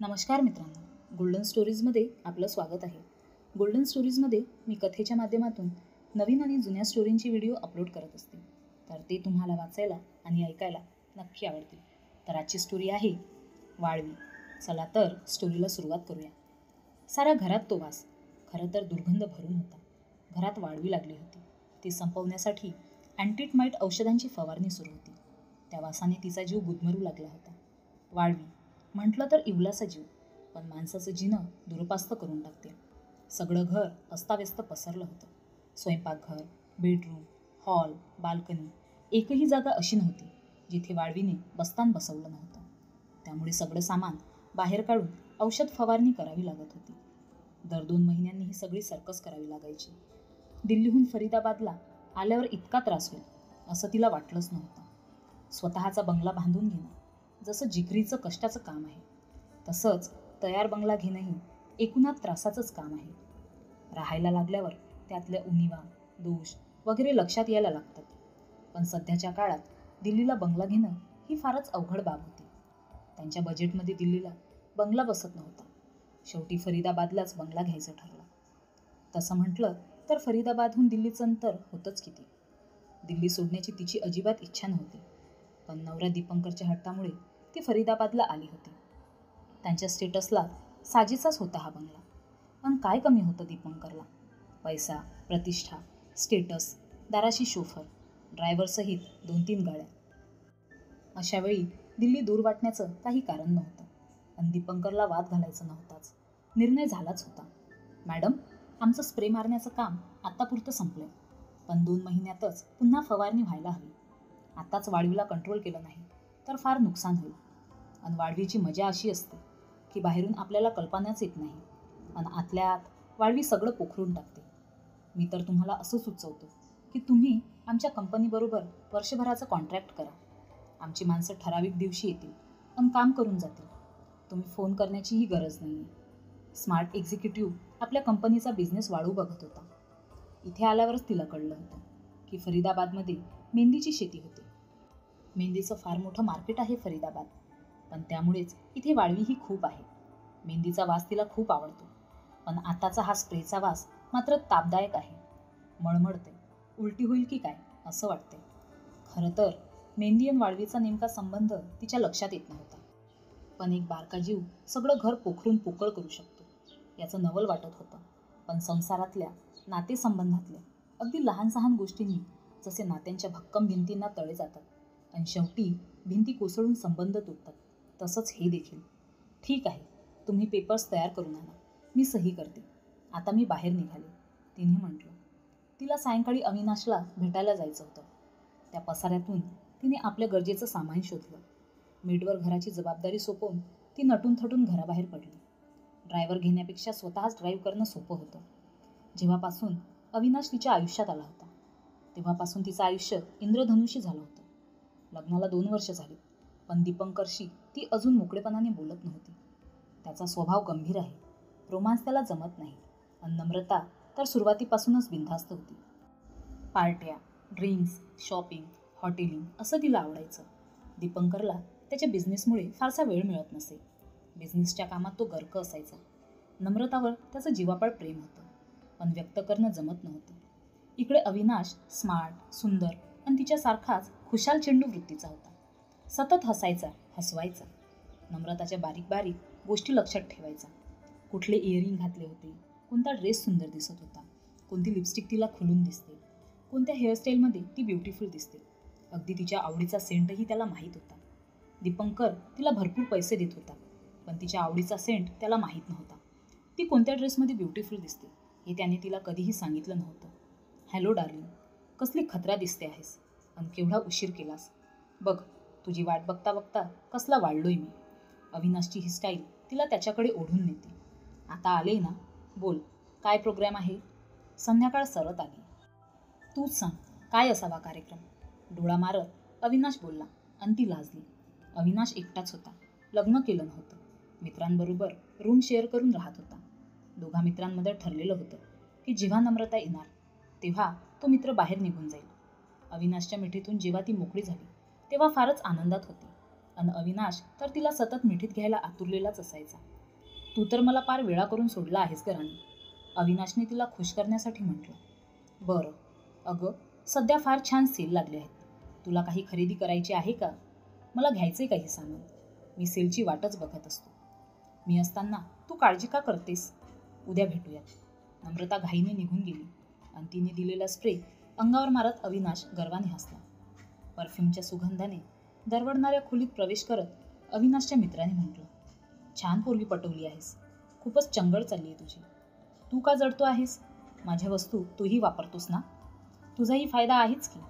नमस्कार मित्रांनो, गोल्डन स्टोरीजमध्ये आपलं स्वागत आहे. गोल्डन स्टोरीजमध्ये मी कथेच्या माध्यमातून नवीन आणि जुन्या स्टोरींची व्हिडिओ अपलोड करत असते. तर ते तुम्हाला वाचायला आणि ऐकायला नक्की आवडतील. तर आजची स्टोरी आहे वाळवी. चला तर स्टोरीला सुरुवात करूया. साऱ्या घरात तो वास, खरं तर दुर्गंध भरून होता. घरात वाळवी लागली होती. ती संपवण्यासाठी अँटीटमाइट औषधांची फवारणी सुरू होती. त्या वासाने तिचा जीव गुदमरू लागला होता. वाळवी म्हटलं तर इवलासा जीव, पण माणसाचं जिणं दुरपास्त करून टाकते. सगळं घर अस्ताव्यस्त पसरलं होतं. स्वयंपाकघर, बेडरूम, हॉल, बाल्कनी, एकही जागा अशी नव्हती जिथे वाळवीने बस्तान बसवलं नव्हतं. त्यामुळे सगळं सामान बाहेर काढून औषध फवारणी करावी लागत होती. दर 2 महिन्यांनी ही सगळी सर्कस करावी लागायची. दिल्लीहून फरीदाबादला आल्यावर इतका त्रास होईल असं तिला वाटलंच नव्हतं. स्वतःचा बंगला बांधून घेणं जसं जिगरीचं कष्टाचं काम आहे, तसंच तयार बंगला घेणंही एकूणात त्रासाचंच काम आहे. राहायला लागल्यावर त्यातल्या उणिवा, दोष वगैरे लक्षात यायला लागतात. पण सध्याच्या काळात दिल्लीला बंगला घेणं ही फारच अवघड बाब होती. त्यांच्या बजेटमध्ये दिल्लीला बंगला बसत नव्हता. शेवटी फरीदाबादलाच बंगला घ्यायचं ठरलं. तसं म्हटलं तर फरीदाबादहून दिल्लीचं अंतर होतंच किती. दिल्ली सोडण्याची तिची अजिबात इच्छा नव्हती, पण नवरा दीपंकरच्या हट्टामुळे ती फरीदाबादला आली होती. त्यांच्या स्टेटसला साजेचाच होता हा बंगला. पण काय कमी होतं दीपंकरला? पैसा, प्रतिष्ठा, स्टेटस, दाराशी शोफर, ड्रायव्हरसहित 2-3 गाड्या. अशा वेळी दिल्ली दूर वाटण्याचं काही कारण नव्हतं. पण दीपंकरला वाद घालायचा नव्हताच. निर्णय झालाच होता. मॅडम, आमचं स्प्रे मारण्याचं काम आत्तापुरतं संपलंय, पण 2 महिन्यातच पुन्हा फवारणी व्हायला हवी. आताच वाळवीला कंट्रोल केलं नाही तर फार नुकसान होईल. आणि वाळवीची मजा अशी असते की बाहेरून आपल्याला कल्पनाच येत नाही, आणि आतल्या आत वाळवी सगळं पोखरून टाकते. मी तर तुम्हाला असं सुचवतो की तुम्ही आमच्या कंपनीबरोबर वर्षभराचं कॉन्ट्रॅक्ट करा. आमची माणसं ठराविक दिवशी येतील आणि काम करून जातील. तुम्ही फोन करण्याचीही गरज नाही आहे. स्मार्ट एक्झिक्युटिव्ह आपल्या कंपनीचा बिझनेस वाढवू बघत होता. इथे आल्यावरच तिला कळलं होतं की फरीदाबादमध्ये मेहंदीची शेती होते. मेहंदीचं फार मोठं मार्केट आहे फरीदाबाद, पण त्यामुळेच इथे वाळवीही खूप आहे. मेहंदीचा वास तिला खूप आवडतो, पण आताचा हा स्प्रेचा वास मात्र तापदायक आहे. मळमळते, उलटी होईल की काय असं वाटते. खरं तर मेहंदी आणि वाळवीचा नेमका संबंध तिच्या लक्षात येत नव्हता. पण एक बारका जीव सगळं घर पोखरून पोकळ करू शकतो याचं नवल वाटत होतं. पण संसारातल्या, नातेसंबंधातल्या अगदी लहान सहान गोष्टींनी जसे नात्यांच्या भक्कम भिंतींना तळे जातात आणि शेवटी भिंती कोसळून संबंध तुटतात, तसंच हे देखील. ठीक आहे, तुम्ही पेपर्स तयार करून आणा, मी सही करते. आता मी बाहेर निघाले, तिने म्हटलं. तिला सायंकाळी अविनाशला भेटायला जायचं होतं. त्या पसाऱ्यातून तिने आपल्या गरजेचं सामान शोधलं. मेडवर घराची जबाबदारी सोपवून ती नटून थटून घराबाहेर पडली. ड्रायव्हर घेण्यापेक्षा स्वतःच ड्राईव्ह करणं सोपं होतं. जेव्हापासून अविनाश तिच्या आयुष्यात आला होता, तेव्हापासून तिचं आयुष्य इंद्रधनुष्य झालं होतं. लग्नाला 2 वर्ष झाली, पण दीपंकरशी ती अजून मोकळेपणाने बोलत नव्हती. त्याचा स्वभाव गंभीर आहे, रोमांस त्याला जमत नाही, आणि नम्रता तर सुरुवातीपासूनच बिनधास्त होती. पार्ट्या, ड्रिंक्स, शॉपिंग, हॉटेलिंग असं तिला आवडायचं. दीपंकरला त्याच्या बिझनेसमुळे फारसा वेळ मिळत नसे. बिझनेसच्या कामात तो गर्क असायचा. नम्रतावर त्याचं जीवापाड प्रेम होतं, पण व्यक्त करणं जमत नव्हतं. इकडे अविनाश स्मार्ट, सुंदर आणि तिच्यासारखाच खुशाल चेंडू वृत्तीचा होता. सतत हसायचा, हसवायचा. नम्रताच्या बारीक बारीक गोष्टी लक्षात ठेवायचा. कुठले इयरिंग घातले होते, कोणता ड्रेस सुंदर दिसत होता, कोणती लिपस्टिक तिला खुलून दिसते, कोणत्या हेअरस्टाईलमध्ये ती ब्युटिफुल दिसते. अगदी तिच्या आवडीचा सेंटही त्याला माहीत होता. दीपंकर तिला भरपूर पैसे देत होता, पण तिच्या आवडीचा सेंट त्याला माहीत नव्हता. ती कोणत्या ड्रेसमध्ये ब्युटिफुल दिसते हे त्याने तिला कधीही सांगितलं नव्हतं. हॅलो डार्लिंग, कसली खतरा दिसते आहेस, आणि केवढा उशीर केलास. बघ, तुझी वाट बघता बघता कसला वाढलोय मी. अविनाशची ही स्टाईल तिला त्याच्याकडे ओढून नेते. आता आले ना, बोल, काय प्रोग्राम आहे? संध्याकाळ सरत आली. तूच सांग, काय असावा कार्यक्रम? डोळा मारत अविनाश बोलला, आणि ती लाजली. अविनाश एकटाच होता, लग्न केलं नव्हतं. मित्रांबरोबर रूम शेअर करून राहत होता. दोघा मित्रांमध्ये ठरलेलं होतं की जेव्हा नम्रता येणार तेव्हा तो मित्र बाहेर निघून जाईल. अविनाशच्या मिठीतून जेव्हा ती मोकळी झाली तेव्हा फारच आनंदात होती. आणि अविनाश तर तिला सतत मिठीत घ्यायला आतुरलेलाच असायचा. तू तर मला पार वेळा करून सोडला आहेस ग राणी, अविनाशने तिला खुश करण्यासाठी म्हटलं. बरं, अगं सध्या फार छान सेल लागले आहेत. तुला काही खरेदी करायची आहे का? मला घ्यायचे काही सामान. मी सेलची वाटच बघत असतो. मी असताना तू काळजी का करतेस? उद्या भेटूयात. नम्रता घाईने निघून गेली आणि तिने दिलेला स्प्रे अंगावर मारत अविनाश गर्वाने हसला. परफ्यूमच्या सुगंधाने दरवळणाऱ्या खोलीत प्रवेश करत अविनाशच्या मित्राने म्हटलं, छान पोरगी पटवली आहेस. खूपच चंगळ चालली आहे तुझी. तू का जडतो आहेस? माझ्या वस्तू तूही वापरतोस ना? तुझाही फायदा आहेच की.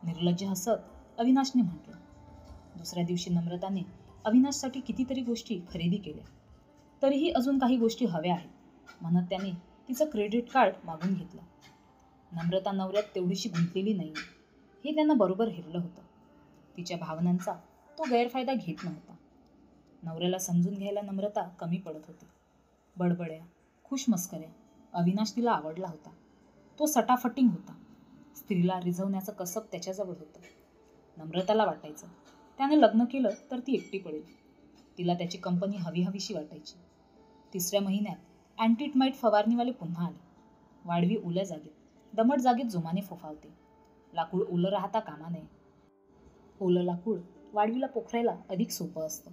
निर्लज्ज हसत अविनाशने म्हटलं. दुसऱ्या दिवशी नम्रताने अविनाशसाठी कितीतरी गोष्टी खरेदी केल्या. तरीही अजून काही गोष्टी हव्या आहेत म्हणत त्याने तिचं क्रेडिट कार्ड मागून घेतलं. नम्रता नवऱ्यात तेवढीशी गुंतलेली नाही हे त्यांना बरोबर हेरलं होतं. तिच्या भावनांचा तो गैरफायदा घेत नव्हता. नवऱ्याला समजून घ्यायला नम्रता कमी पडत होती. बडबड्या, खुशमस्कऱ्या अविनाश तिला आवडला होता. तो सटाफटिंग होता. स्त्रीला रिझवण्याचं कसब त्याच्याजवळ होतं. नम्रताला वाटायचं त्याने लग्न केलं तर ती एकटी पडेल. तिला त्याची कंपनी हवीशी वाटायची. 3ऱ्या महिन्यात अँटीटमाइट फवारणीवाले पुन्हा आले. वाढवी ओल्या जागेत, दमट जागेत जोमाने फोफावते. लाकूड ओलं राहता कामा नये. ओलं लाकूड वाढवीला पोखरायला अधिक सोपं असतं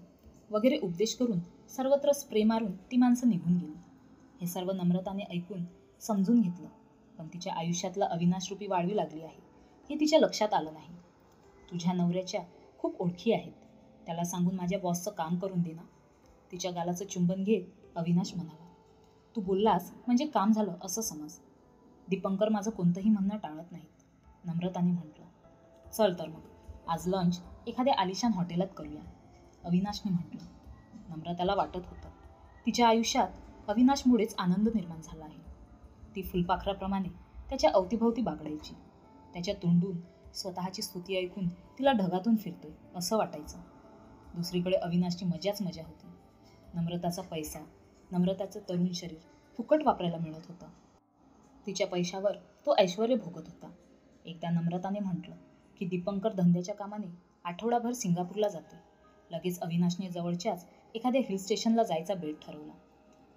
वगैरे उपदेश करून सर्वत्र स्प्रे मारून ती माणसं निघून गेली. हे सर्व नम्रताने ऐकून समजून घेतलं. पण तिच्या आयुष्यातला अविनाशरूपी वाढवी लागली आहे हे तिच्या लक्षात आलं नाही. तुझ्या नवऱ्याच्या खूप ओळखी आहेत. त्याला सांगून माझ्या बॉसचं काम करून दे ना. तिच्या गालाचं चुंबन घेत अविनाश म्हणाला. तू बोललास म्हणजे काम झालं असं समज. दीपंकर माझं कोणतंही म्हणणं टाळत नाहीत, नम्रताने म्हटलं. चल तर मग आज लंच एखाद्या आलिशान हॉटेलात करूया, अविनाशने म्हटलं. नम्रताला वाटत होतं तिच्या आयुष्यात अविनाशमुळेच आनंद निर्माण झाला आहे. ती फुलपाखराप्रमाणे त्याच्या अवतीभवती बागडायची. त्याच्या तोंडून स्वतःची स्तुती ऐकून तिला ढगातून फिरतोय असं वाटायचं. दुसरीकडे अविनाशची मजाच मजा होती. नम्रताचा पैसा, नम्रताचं तरुण शरीर फुकट वापरायला मिळत होतं. तिच्या पैशावर तो ऐश्वर्य भोगत होता. एकदा नम्रताने म्हटलं की दीपंकर धंद्याच्या कामाने आठवडाभर सिंगापूरला जातोय. लगेच अविनाशने जवळच्याच एखाद्या हिल स्टेशनला जायचा बेट ठरवला.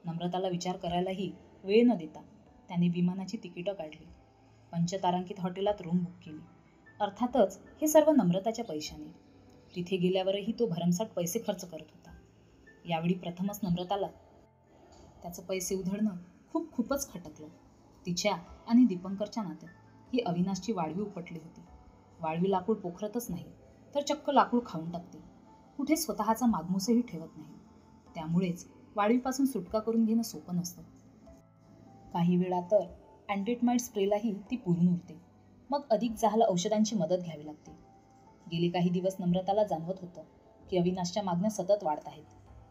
नम्रताला विचार करायलाही वेळ न देता त्याने विमानाची तिकीटं काढली. पंचतारांकित हॉटेलात रूम बुक केली. अर्थातच हे सर्व नम्रताच्या पैशाने. तिथे गेल्यावरही तो भरमसाठ पैसे खर्च करत होता. यावेळी प्रथमच नम्रताला त्याचं पैसे उधळणं खूपच खटकलं. तिच्या आणि दीपंकरच्या नात्यात ही अविनाशची वाढवी उपटली होती. वाढवी लाकूड पोखरतच नाही तर चक्क लाकूड खाऊन टाकते. कुठे स्वतःचा मागमूसही ठेवत नाही. त्यामुळेच वाढवीपासून सुटका करून घेणं सोपं नसतं. काही वेळा तर अँटीटमाइट स्प्रेलाही ती पुरून उरते. मग अधिक जहाल औषधांची मदत घ्यावी लागते. गेले काही दिवस नम्रताला जाणवत होतं की अविनाशच्या मागण्या सतत वाढत आहेत.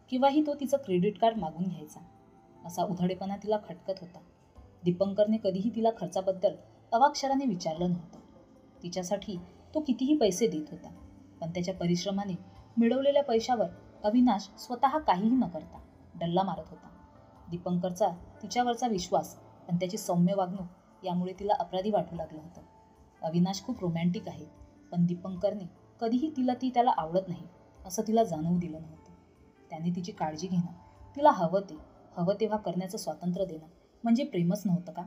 किंवाही तो तिचं क्रेडिट कार्ड मागून घ्यायचा. असा उधळेपणा तिला खटकत होता. दीपंकरने कधीही तिला खर्चाबद्दल अवाक्षराने विचारलं नव्हतं. तिच्यासाठी तो कितीही पैसे देत होता. पण त्याच्या परिश्रमाने मिळवलेल्या पैशावर अविनाश स्वतः काहीही न करता डल्ला मारत होता. दीपंकरचा तिच्यावरचा विश्वास आणि त्याची सौम्य वागणूक यामुळे तिला अपराधी वाटू लागलं होतं. अविनाश खूप रोमॅन्टिक आहे, पण दीपंकरने कधीही त्याला आवडत नाही असं तिला जाणवू दिलं नव्हतं. त्याने तिची काळजी घेणं, तिला हवं तेव्हा करण्याचं स्वातंत्र्य देणं म्हणजे प्रेमच नव्हतं का?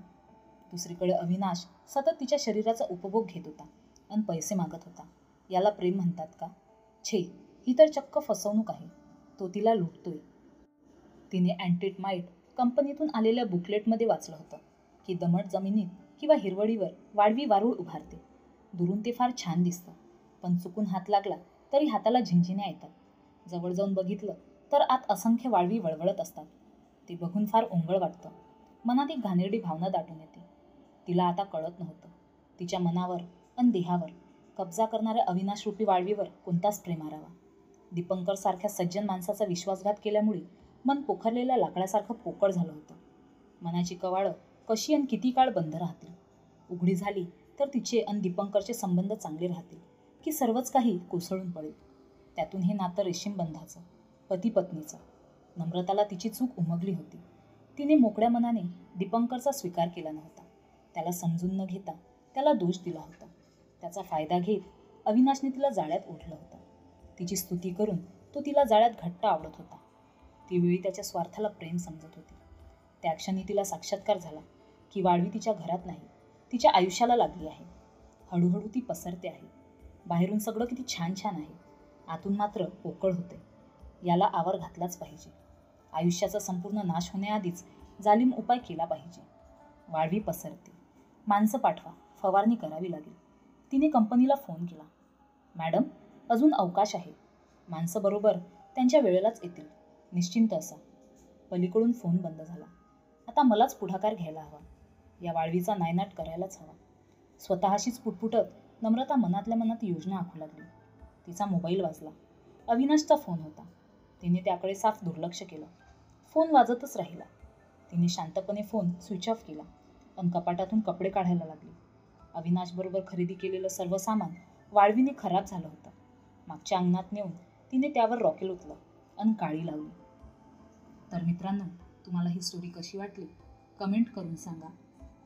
दुसरीकडे अविनाश सतत तिच्या शरीराचा उपभोग घेत होता आणि पैसे मागत होता. याला प्रेम म्हणतात का? छे, ही तर चक्क फसवणूक आहे. तो तिला लुटतोय. तिने अँटीटमाइट कंपनीतून आलेल्या बुकलेटमध्ये वाचलं होतं की दमट जमिनीत किंवा हिरवळीवर वाढवी वारूळ उभारते. दुरून ते फार छान दिसतं, पण चुकून हात लागला तरी हाताला झिंझिण्या येतात. जवळ जाऊन बघितलं तर आत असंख्य वाळवी वळवळत असतात. ते बघून फार ओंगळ वाटतं. मनात एक घाणेरडी भावना दाटून येते. तिला आता कळत नव्हतं तिच्या मनावर आणि देहावर कब्जा करणाऱ्या अविनाशरूपी वाळवीवर कोणता स्प्रे मारावा. दीपंकरसारख्या सज्जन माणसाचा विश्वासघात केल्यामुळे मन पोखरलेल्या लाकडासारखं पोकळ झालं होतं. मनाची कवाडं कशी आणि किती काळ बंद राहतील? उघडी झाली तर तिचे आणि दीपंकरचे संबंध चांगले राहतील की सर्वच काही कोसळून पडेल? त्यातून हे नातं रेशीमबंधाचं, पती पत्नीचं. नम्रताला तिची चूक उमगली होती. तिने मोकळ्या मनाने दीपंकरचा स्वीकार केला नव्हता. त्याला समजून न घेता त्याला दोष दिला होता. त्याचा फायदा घेत अविनाशने तिला जाळ्यात ओढलं होतं. तिची स्तुती करून तो तिला जाळ्यात घट्ट आवडत होता. ती वेळी त्याच्या स्वार्थाला प्रेम समजत होती. त्या क्षणी तिला साक्षात्कार झाला की वाळवी तिच्या घरात नाही, तिच्या आयुष्याला लागली आहे. हळूहळू ती पसरते आहे. बाहेरून सगळं किती छान छान आहे, आतून मात्र पोकळ होते. याला आवर घातलाच पाहिजे. आयुष्याचा संपूर्ण नाश होण्याआधीच जालिम उपाय केला पाहिजे. वाळवी पसरते. माणसं पाठवा, फवारणी करावी लागेल. तिने कंपनीला फोन केला. मॅडम, अजून अवकाश आहे. माणसं बरोबर त्यांच्या वेळेलाच येतील, निश्चिंत असा. पलीकडून फोन बंद झाला. आता मलाच पुढाकार घ्यायला हवा. या वाळवीचा नायनाट करायलाच हवा. स्वतःशीच पुटपुटत नम्रता मनातल्या मनात योजना आखू लागली. तिचा मोबाईल वाजला. अविनाशचा फोन होता. तिने त्याकडे साफ दुर्लक्ष केलं. फोन वाजतच राहिला. तिने शांतपणे फोन स्विच ऑफ केला आणि कपाटातून कपडे काढायला लागली. अविनाशबरोबर खरेदी केलेलं सर्व सामान वाळवीने खराब झालं होतं. मागच्या अंगणात नेऊन तिने त्यावर रॉकेल ओतलं आणि काळी लावली. तर मित्रांनो, तुम्हाला ही स्टोरी कशी वाटली कमेंट करून सांगा.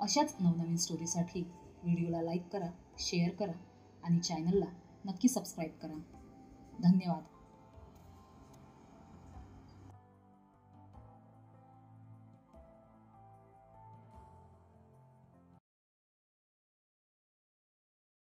अशाच नवनवीन स्टोरीसाठी व्हिडिओला लाईक करा, शेअर करा आणि चॅनलला नक्की सबस्क्राईब करा. धन्यवाद.